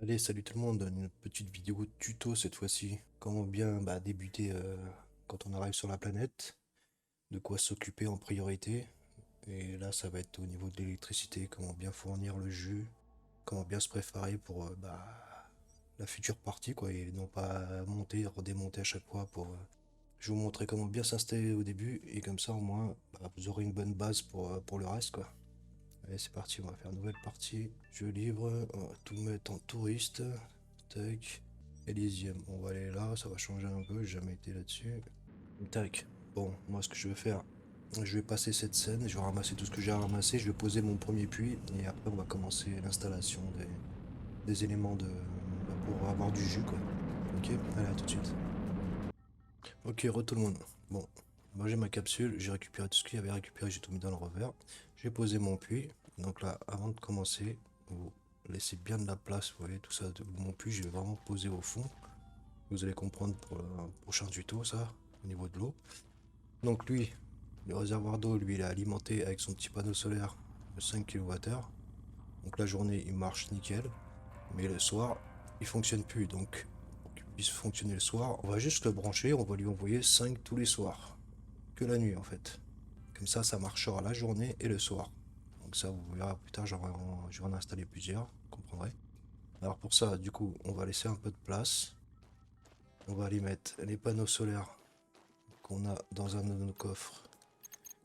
Allez, salut tout le monde, une petite vidéo tuto cette fois-ci. Comment bien débuter quand on arrive sur la planète, de quoi s'occuper en priorité. Et là, ça va être au niveau de l'électricité, comment bien fournir le jus, comment bien se préparer pour la future partie, quoi, et non pas monter, redémonter à chaque fois pour... Je vais vous montrer comment bien s'installer au début, et comme ça au moins, vous aurez une bonne base pour le reste, quoi. Allez, c'est parti, on va faire une nouvelle partie. Je livre, on va tout mettre en touriste. Tac. Elysium, on va aller là, ça va changer un peu, j'ai jamais été là-dessus. Tac. Bon, moi ce que je vais faire, je vais passer cette scène, je vais ramasser tout ce que j'ai à ramasser, je vais poser mon premier puits, et après on va commencer l'installation des éléments pour avoir du jus, quoi. Ok, allez, à tout de suite. Ok, tout le monde. Bon, moi j'ai ma capsule, j'ai récupéré tout ce qu'il y avait à récupérer, j'ai tout mis dans le revers. J'ai posé mon puits. Donc là, avant de commencer, vous laissez bien de la place, vous voyez, tout ça. Mon puits, je vais vraiment poser au fond. Vous allez comprendre pour le prochain tuto, ça, au niveau de l'eau. Donc lui, le réservoir d'eau, lui, il est alimenté avec son petit panneau solaire de 5 kWh. Donc la journée, il marche nickel. Mais le soir, il fonctionne plus. Donc pour qu'il puisse fonctionner le soir, on va juste le brancher, on va lui envoyer 5 tous les soirs. Que la nuit en fait. Comme ça marchera la journée et le soir. Donc ça, vous verrez plus tard, je vais en installer plusieurs, vous comprendrez. Alors pour ça, du coup, on va laisser un peu de place. On va aller mettre les panneaux solaires qu'on a dans un de nos coffres,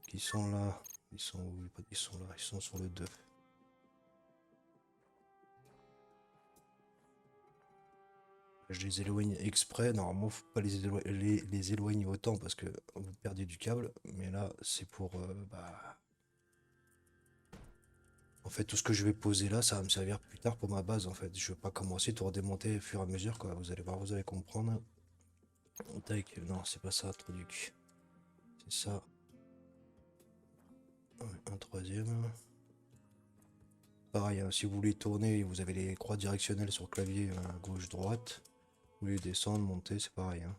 qui sont là. Ils sont où? Ils sont là, ils sont sur le 2. Je les éloigne exprès. Normalement, faut pas les éloigner autant parce que vous perdez du câble. Mais là, c'est pour en fait, tout ce que je vais poser là, ça va me servir plus tard pour ma base, en fait. Je vais pas commencer tout redémonter au fur et à mesure, quoi. Vous allez voir, vous allez comprendre. Tac, non, c'est pas ça, truc. C'est ça. Un troisième. Pareil, hein, si vous voulez tourner, vous avez les croix directionnelles sur le clavier, gauche, droite. Vous voulez descendre, monter, c'est pareil, hein.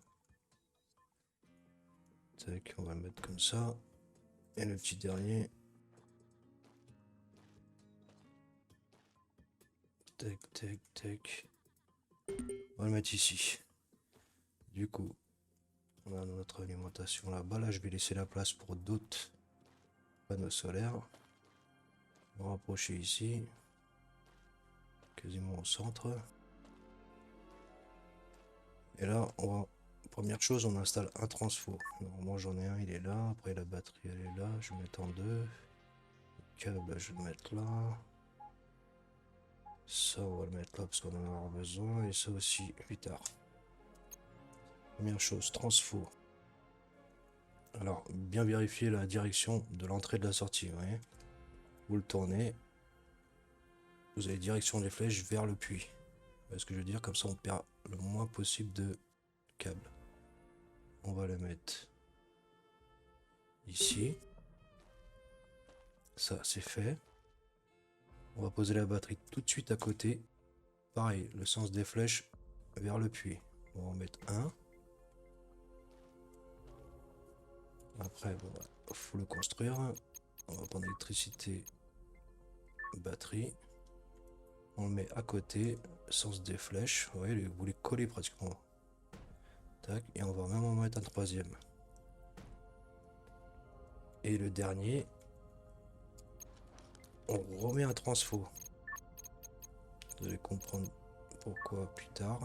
Tac, on va le mettre comme ça. Et le petit dernier. Tac, tac, tac. On va le mettre ici. Du coup, on a notre alimentation là-bas. Là, je vais laisser la place pour d'autres panneaux solaires. On va rapprocher ici. Quasiment au centre. Et là, première chose, on installe un transfo. Normalement, j'en ai un, il est là. Après, la batterie, elle est là. Je vais mettre en deux. Le câble, je vais le mettre là. Ça, on va le mettre là parce qu'on en aura besoin. Et ça aussi, plus tard. Première chose, transfo. Alors, bien vérifier la direction de l'entrée et de la sortie. Vous voyez, vous le tournez. Vous avez direction des flèches vers le puits. Vous voyez ce que je veux dire? Comme ça, on perd le moins possible de câbles. On va le mettre ici. Ça, c'est fait. On va poser la batterie tout de suite à côté. Pareil, le sens des flèches vers le puits. On va en mettre un. Après, bon, faut le construire. On va prendre électricité, batterie. On le met à côté, sens des flèches. Vous voyez, vous les collez pratiquement. Tac, et on va même en mettre un troisième. Et le dernier, on remet un transfo. Vous allez comprendre pourquoi plus tard.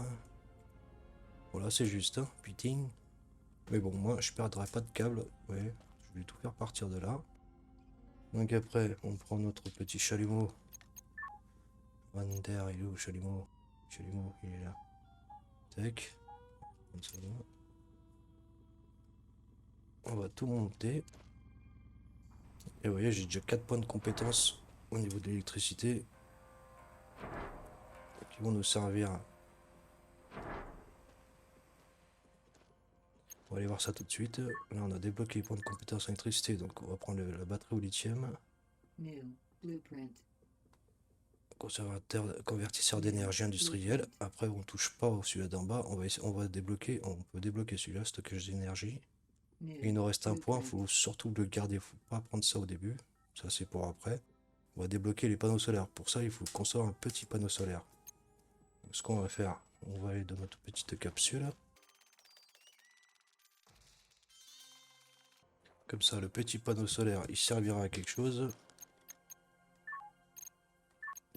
Voilà, c'est juste, hein, putain. Mais bon, moi, je perdrai pas de câble. Ouais, je vais tout faire partir de là. Donc après, on prend notre petit chalumeau. Vander, il est où, chalumeau? Chalumeau, il est là. Tac. Comme ça, là. On va tout monter. Et vous voyez, j'ai déjà 4 points de compétence au niveau de l'électricité qui vont nous servir. On va aller voir ça tout de suite. Là, on a débloqué les points de compétence en électricité, donc on va prendre la batterie au lithium. Convertisseur d'énergie industrielle. Après, on touche pas au celui-là d'en bas. On va débloquer. On peut débloquer celui-là, stockage d'énergie. Il nous reste un point. Faut surtout le garder. Faut pas prendre ça au début. Ça, c'est pour après. On va débloquer les panneaux solaires. Pour ça, il faut construire un petit panneau solaire. Ce qu'on va faire, on va aller dans notre petite capsule. Comme ça, le petit panneau solaire, il servira à quelque chose.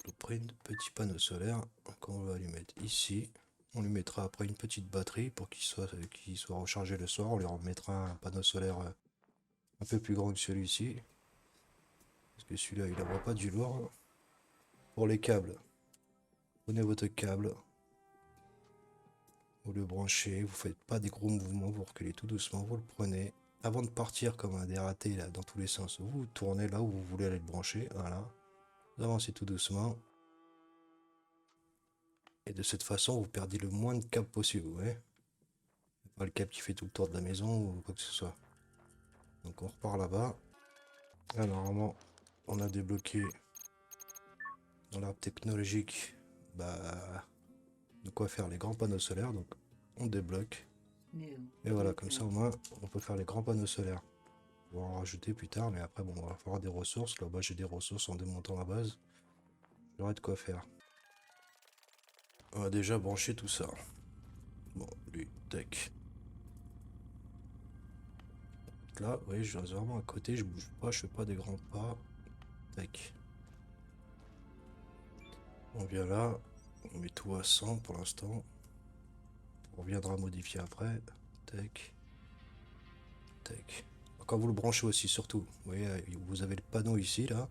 Blueprint, petit panneau solaire qu'on va lui mettre ici. On lui mettra après une petite batterie pour qu'il soit rechargé le soir. On lui remettra un panneau solaire un peu plus grand que celui-ci. Parce que celui-là, il n'envoie pas du lourd. Pour les câbles, prenez votre câble. Vous le branchez, vous faites pas des gros mouvements, vous reculez tout doucement, vous le prenez. Avant de partir comme un dératé là, dans tous les sens, vous tournez là où vous voulez aller le brancher. Voilà. Vous avancez tout doucement. Et de cette façon, vous perdez le moins de câbles possible, vous voyez. Pas le câble qui fait tout le tour de la maison ou quoi que ce soit. Donc on repart là-bas. Là, normalement, on a débloqué dans l'arbre technologique de quoi faire les grands panneaux solaires. Donc on débloque. Et voilà, comme ça au moins, on peut faire les grands panneaux solaires. On va en rajouter plus tard, mais après, bon, on va avoir des ressources. Là-bas, j'ai des ressources en démontant la base. J'aurai de quoi faire. On va déjà brancher tout ça. Bon, lui, tac. Là, vous voyez, je reste vraiment à côté, je bouge pas, je fais pas des grands pas. Tac. On vient là, on met tout à 100 pour l'instant. On reviendra modifier après. Tac. Tac. Quand vous le branchez aussi, surtout, vous voyez, vous avez le panneau ici, là.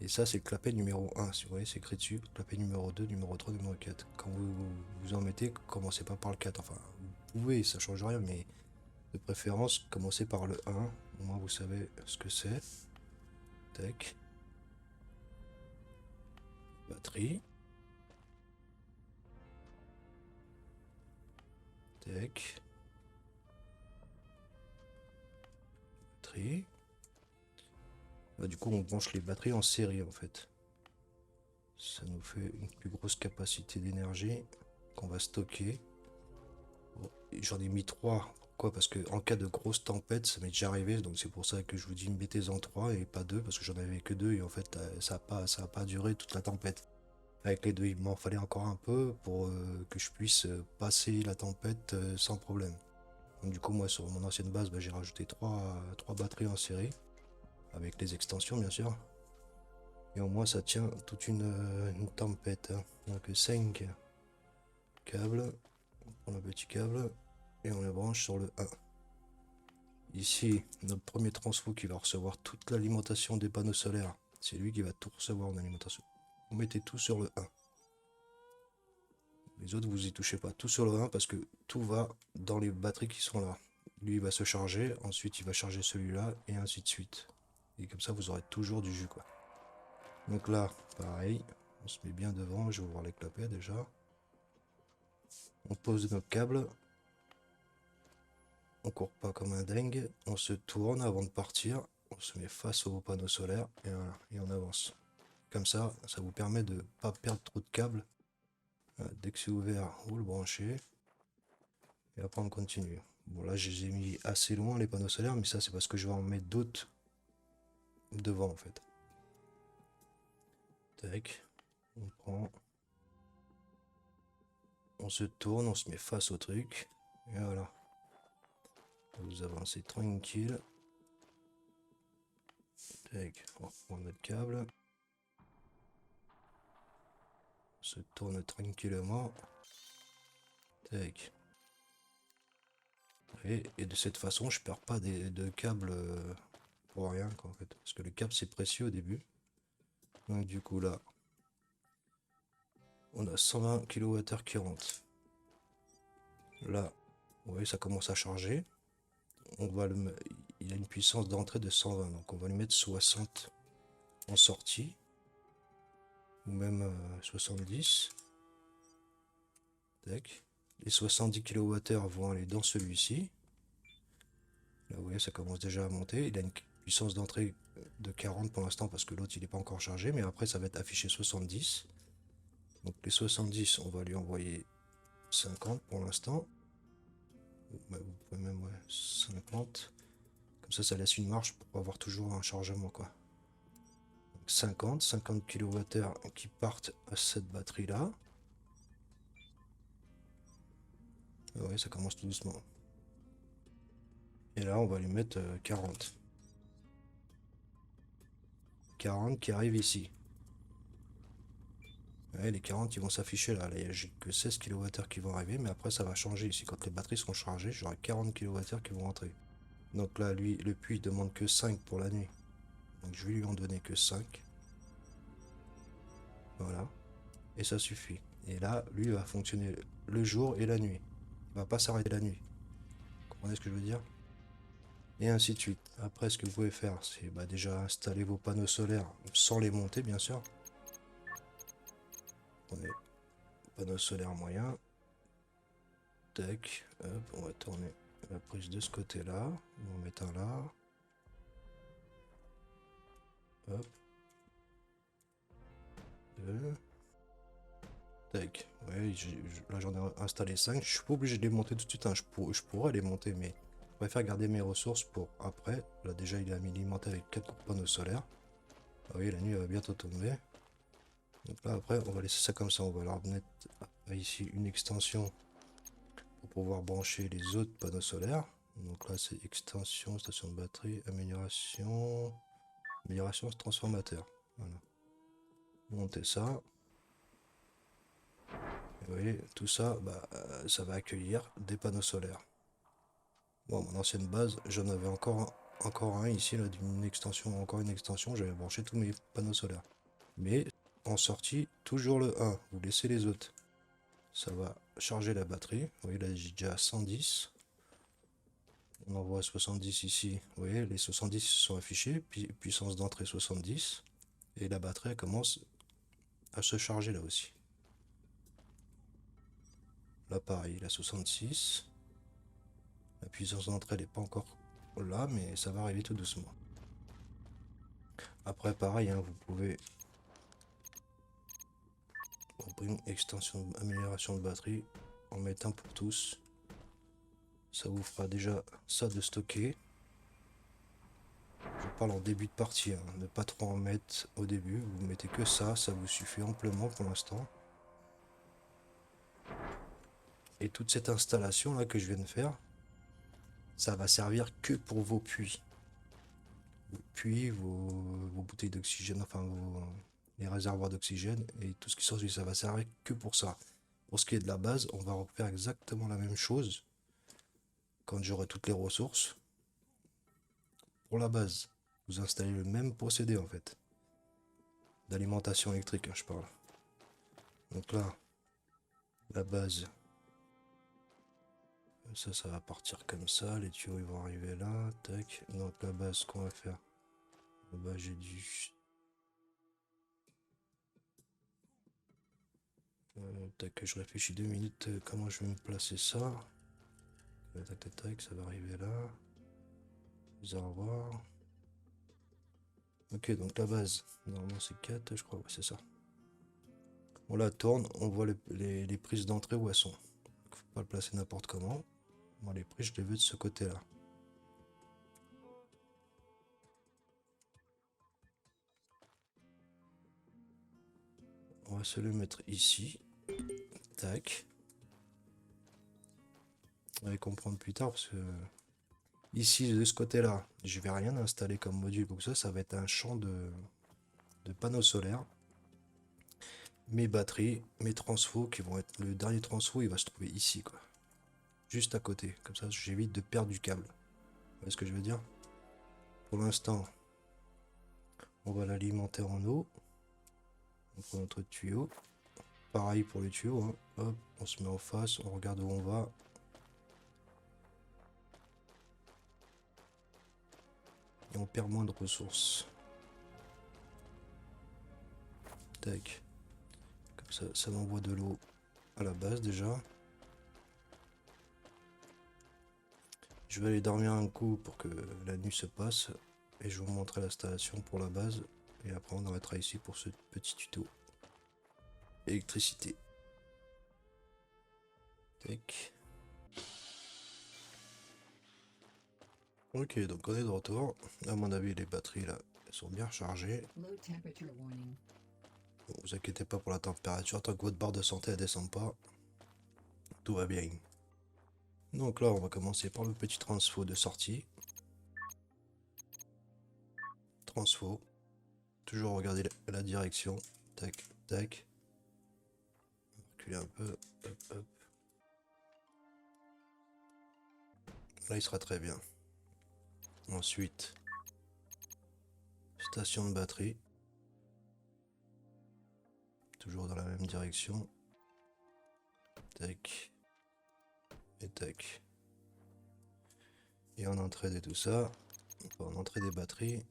Et ça, c'est le clapet numéro 1. Si vous voyez, c'est écrit dessus. Clapet numéro 2, numéro 3, numéro 4. Quand vous en mettez, commencez pas par le 4. Enfin, vous pouvez, ça change rien, mais de préférence, commencez par le 1. Au moins, vous savez ce que c'est. Tac. Batterie. Tac. Batterie. Bah, du coup, on branche les batteries en série, en fait. Ça nous fait une plus grosse capacité d'énergie qu'on va stocker. Bon, j'en ai mis 3. Pourquoi? Parce que en cas de grosse tempête, ça m'est déjà arrivé, donc c'est pour ça que je vous dis mettez-en 3 et pas 2, parce que j'en avais que 2 et en fait ça a pas duré toute la tempête. Avec les deux, il m'en fallait encore un peu pour que je puisse passer la tempête sans problème. Donc, du coup, moi sur mon ancienne base, bah, j'ai rajouté 3 batteries en série, avec les extensions bien sûr. Et au moins ça tient toute une tempête, hein. Donc 5 câbles, on prend le petit câble et on le branche sur le 1. Ici, notre premier transfo qui va recevoir toute l'alimentation des panneaux solaires, c'est lui qui va tout recevoir en alimentation. Vous mettez tout sur le 1. Les autres, vous y touchez pas. Tout sur le 1 parce que tout va dans les batteries qui sont là. Lui, il va se charger, ensuite il va charger celui-là, et ainsi de suite. Et comme ça, vous aurez toujours du jus, quoi. Donc là, pareil, on se met bien devant, je vais ouvrir les clapets déjà. On pose nos câbles. On court pas comme un dingue, on se tourne avant de partir, on se met face au panneau solaire et voilà, et on avance. Comme ça vous permet de pas perdre trop de câbles. Dès que c'est ouvert, vous le branchez et après on continue. Bon là je les ai mis assez loin les panneaux solaires, mais ça c'est parce que je vais en mettre d'autres devant en fait. Tac, on prend, on se tourne, on se met face au truc et voilà. Vous avancez tranquille. Tac, on reprend notre câble. On se tourne tranquillement. Tac. Et de cette façon, je perds pas de câbles pour rien, quoi, en fait. Parce que le câble, c'est précieux au début. Donc du coup, là, on a 120 kWh qui rentrent. Là, vous voyez, ça commence à charger. Il a une puissance d'entrée de 120, donc on va lui mettre 60 en sortie. Ou même 70. Tac. Les 70 kWh vont aller dans celui-ci. Là, vous voyez, ça commence déjà à monter. Il a une puissance d'entrée de 40 pour l'instant parce que l'autre, il n'est pas encore chargé. Mais après, ça va être affiché 70. Donc les 70, on va lui envoyer 50 pour l'instant. Bah, vous pouvez même, ouais, 50. Comme ça laisse une marge pour avoir toujours un chargement, quoi. Donc 50 kWh qui partent à cette batterie-là. Ouais, ça commence tout doucement. Et là, on va lui mettre 40. 40 qui arrive ici. Ouais, les 40 ils vont s'afficher là. Là, j'ai que 16 kWh qui vont arriver, mais après ça va changer ici. Quand les batteries seront chargées, j'aurai 40 kWh qui vont rentrer. Donc là, lui, le puits demande que 5 pour la nuit. Donc je vais lui en donner que 5. Voilà. Et ça suffit. Et là, lui, il va fonctionner le jour et la nuit. Il va pas s'arrêter la nuit. Vous comprenez ce que je veux dire? Et ainsi de suite. Après, ce que vous pouvez faire, c'est bah, déjà installer vos panneaux solaires sans les monter, bien sûr. Prenez panneau solaire moyen. Tac. Hop, on va tourner la prise de ce côté-là. On va en mettre un là. Hop. Deux. Tac. Ouais, là j'en ai installé 5. Je suis pas obligé de les monter tout de suite, hein. Je pourrais les monter, mais je préfère garder mes ressources pour après. Là déjà il est alimenté avec 4 panneaux solaires. Ah oui, la nuit va bientôt tomber. Donc là après on va laisser ça comme ça. On va leur mettre ici une extension pour pouvoir brancher les autres panneaux solaires. Donc là c'est extension, station de batterie, amélioration, transformateur. Voilà. Monter ça. Et vous voyez, tout ça, bah, ça va accueillir des panneaux solaires. Bon, mon ancienne base, j'en avais encore un ici, là, d'une extension, encore une extension, j'avais branché tous mes panneaux solaires. Mais en sortie, toujours le 1, vous laissez les autres. Ça va charger la batterie. Vous voyez, là, j'ai déjà 110. On envoie 70 ici. Vous voyez, les 70 sont affichés, puis puissance d'entrée 70. Et la batterie elle commence à se charger là aussi. Là, pareil, la 66. La puissance d'entrée n'est pas encore là, mais ça va arriver tout doucement. Après, pareil, hein, vous pouvez une extension amélioration de batterie en mettre un pour tous. Ça vous fera déjà ça de stocker. Je parle en début de partie, hein, ne pas trop en mettre au début. Vous mettez que ça vous suffit amplement pour l'instant. Et toute cette installation là que je viens de faire, ça va servir que pour vos puits. Vos puits, vos bouteilles d'oxygène, enfin les réservoirs d'oxygène et tout ce qui s'ensuit, ça va servir que pour ça. Pour ce qui est de la base, on va refaire exactement la même chose quand j'aurai toutes les ressources. Pour la base, vous installez le même procédé en fait. D'alimentation électrique, hein, je parle. Donc là, la base, ça va partir comme ça. Les tuyaux ils vont arriver là. Tac. Donc la base, ce qu'on va faire, là-bas j'ai du... tac, je réfléchis 2 minutes comment je vais me placer ça. Tac, tac, tac, ça va arriver là. Réservoir. Ok, donc la base, normalement c'est 4, je crois, ouais, c'est ça. On la tourne, on voit les prises d'entrée où elles sont. Faut pas le placer n'importe comment. Moi, les prises, je les veux de ce côté-là. On va se le mettre ici. Tac. On va comprendre plus tard parce que ici, de ce côté-là, je vais rien installer comme module. Donc ça va être un champ de panneaux solaires. Mes batteries, mes transfos qui vont être... Le dernier transfo, il va se trouver ici, quoi. Juste à côté. Comme ça, j'évite de perdre du câble. Vous voyez ce que je veux dire? Pour l'instant, on va l'alimenter en eau. On prend notre tuyau. Pareil pour le tuyau. Hein. Hop, on se met en face, on regarde où on va. Et on perd moins de ressources. Tac. Comme ça m'envoie de l'eau à la base déjà. Je vais aller dormir un coup pour que la nuit se passe. Et je vous montrerai l'installation pour la base. Et après on arrêtera ici pour ce petit tuto. Électricité. Tac. Ok, donc on est de retour. À mon avis, les batteries là, elles sont bien chargées. Bon, vous inquiétez pas pour la température, tant que votre barre de santé ne descend pas, tout va bien. Donc là, on va commencer par le petit transfo de sortie. Transfo. Toujours regarder la direction. Tac, tac. Reculer un peu. Hop, hop. Là, il sera très bien. Ensuite, station de batterie. Toujours dans la même direction. Tac. Et tac. Et en entrée de tout ça, en entrée des batteries,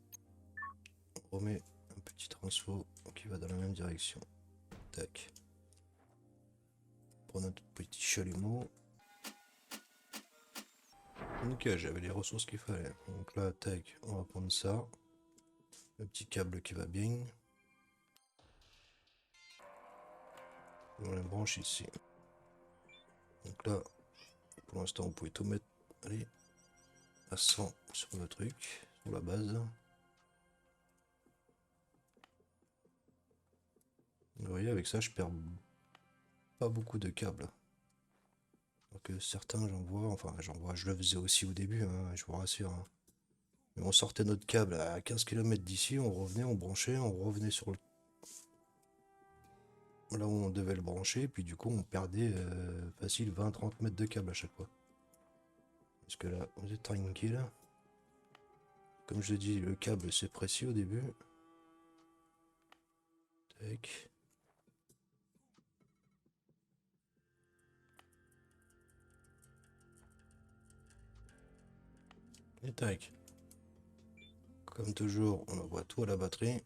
on remet un petit transfo qui va dans la même direction. Tac. Pour notre petit chalumeau. Ok, j'avais les ressources qu'il fallait. Donc là, tac, on va prendre ça. Le petit câble qui va bien. On le branche ici. Donc là, pour l'instant, vous pouvez tout mettre, allez, à 100 sur le truc, sur la base. Vous voyez, avec ça, je perds pas beaucoup de câbles. Alors que certains, je le faisais aussi au début, hein, je vous rassure. Hein. Mais on sortait notre câble à 15 km d'ici, on revenait, on branchait, on revenait sur là où on devait le brancher, puis du coup, on perdait facile 20-30 mètres de câble à chaque fois. Parce que là, vous êtes tranquille. Comme je dis, le câble c'est précieux au début. Tac. Et tac. Comme toujours, on envoie tout à la batterie.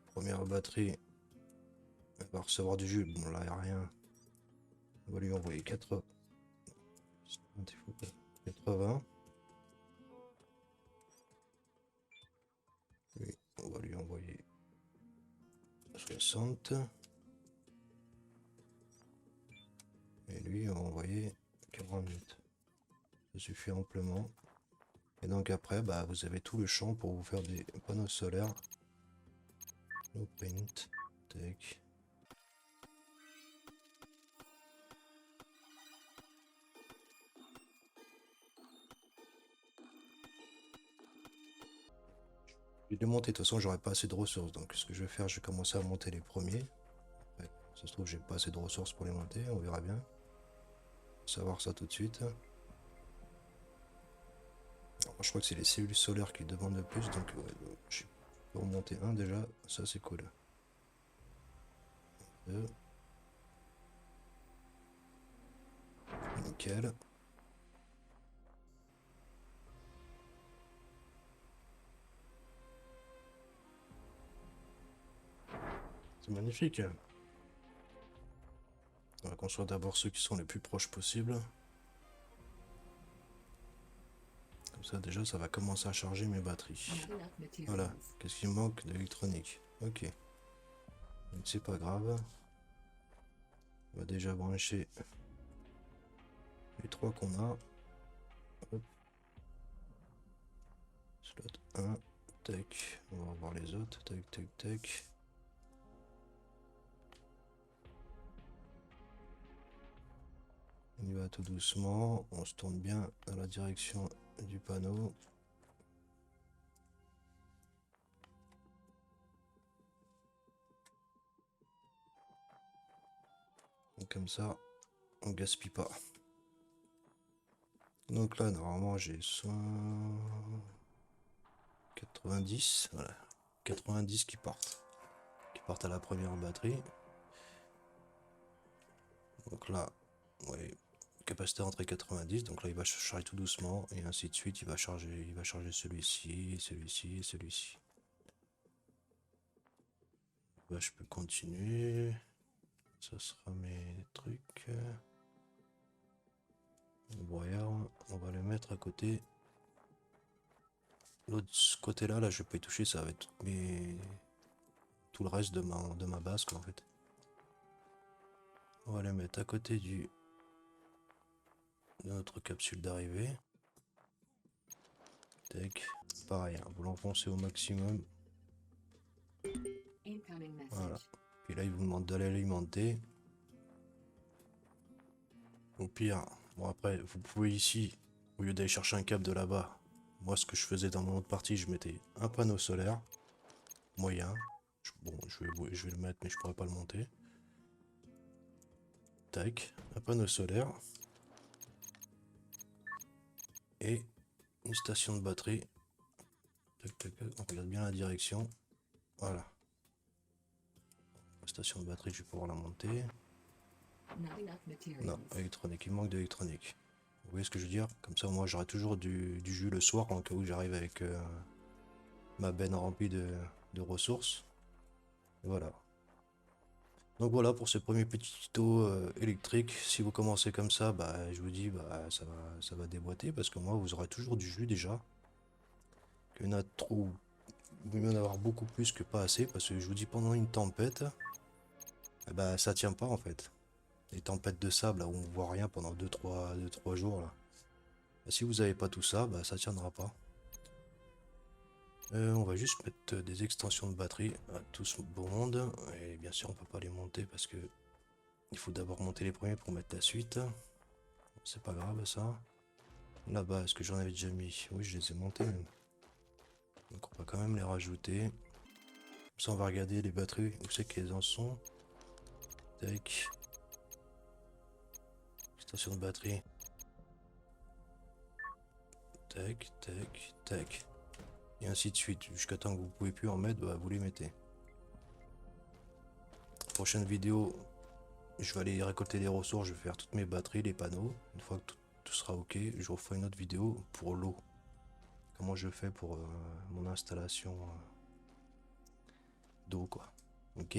Première batterie, elle va recevoir du jus. Bon, là, il n'y a rien. On va lui envoyer 80. 80. Lui, on va lui envoyer 60. Et lui, on va envoyer 48. Ça suffit amplement. Et donc après, bah, vous avez tout le champ pour vous faire des panneaux solaires. No paint. Tac. Je vais les monter, de toute façon j'aurai pas assez de ressources, donc ce que je vais faire, je vais commencer à monter les premiers. Ouais, ça se trouve j'ai pas assez de ressources pour les monter, on verra bien. Faut savoir ça tout de suite. Alors, je crois que c'est les cellules solaires qui demandent le plus, donc ouais, je peux en monter un déjà, ça c'est cool. Deux. Nickel. C'est magnifique. On va construire d'abord ceux qui sont les plus proches possibles. Comme ça déjà ça va commencer à charger mes batteries. Voilà, qu'est-ce qui manque d'électronique? Ok. C'est pas grave. On va déjà brancher les trois qu'on a. Hop. Slot 1. Tac. On va voir les autres. Tac, tac, tac. On y va tout doucement. On se tourne bien dans la direction du panneau. Et comme ça, on gaspille pas. Donc là, normalement, j'ai 90. Voilà. 90 qui partent. Qui partent à la première batterie. Donc là, ouais, capacité entrée 90. Donc là, il va charger tout doucement. Et ainsi de suite, il va charger celui-ci, celui-ci et celui-ci. Là, je peux continuer. Ça sera mes trucs. Le broyeur, on va le mettre à côté. L'autre côté là, je vais pas y toucher, ça va être tout le reste de ma base quoi en fait. On va les mettre à côté de notre capsule d'arrivée. Tac. Pareil, hein, vous l'enfoncez au maximum. Voilà. Puis là, il vous demande d'aller alimenter. Au pire, bon après, vous pouvez ici, au lieu d'aller chercher un câble de là-bas, moi ce que je faisais dans mon autre partie, je mettais un panneau solaire, moyen. Bon, je vais le mettre, mais je pourrais pas le monter. Tac, un panneau solaire. Et une station de batterie. Tac, tac, tac, on regarde bien la direction. Voilà. La station de batterie, je vais pouvoir la monter. Non, électronique, il manque d'électronique. Vous voyez ce que je veux dire? Comme ça, moi, j'aurai toujours du jus le soir en cas où j'arrive avec ma benne remplie de ressources. Et voilà. Donc voilà pour ce premier petit tuto électrique. Si vous commencez comme ça, bah, je vous dis, bah, ça va déboîter parce que moi, vous aurez toujours du jus déjà. Il y en a trop, il va y en avoir beaucoup plus que pas assez parce que je vous dis, pendant une tempête, eh bah, ça tient pas en fait. Les tempêtes de sable là, où on voit rien pendant 2-3 jours là. Bah, si vous n'avez pas tout ça, bah, ça tiendra pas. On va juste mettre des extensions de batterie à tout ce beau monde. Et bien sûr, on peut pas les monter parce que il faut d'abord monter les premiers pour mettre la suite. C'est pas grave ça. Là-bas, est-ce que j'en avais déjà mis? Oui, je les ai montés même. Donc on va quand même les rajouter. Comme ça, on va regarder les batteries, où c'est qu'elles en sont. Tac. Extension de batterie. Tac, tac, tac. Et ainsi de suite. Jusqu'à temps que vous pouvez plus en mettre, bah, vous les mettez. Prochaine vidéo, je vais aller récolter les ressources, je vais faire toutes mes batteries, les panneaux. Une fois que tout sera ok, je referai une autre vidéo pour l'eau. Comment je fais pour mon installation d'eau, quoi. Ok.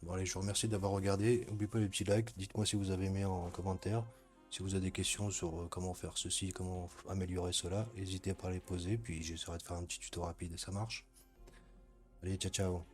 Bon allez, je vous remercie d'avoir regardé. N'oubliez pas les petits likes. Dites-moi si vous avez aimé en commentaire. Si vous avez des questions sur comment faire ceci, comment améliorer cela, n'hésitez pas à les poser. Puis j'essaierai de faire un petit tuto rapide et ça marche. Allez, ciao ciao.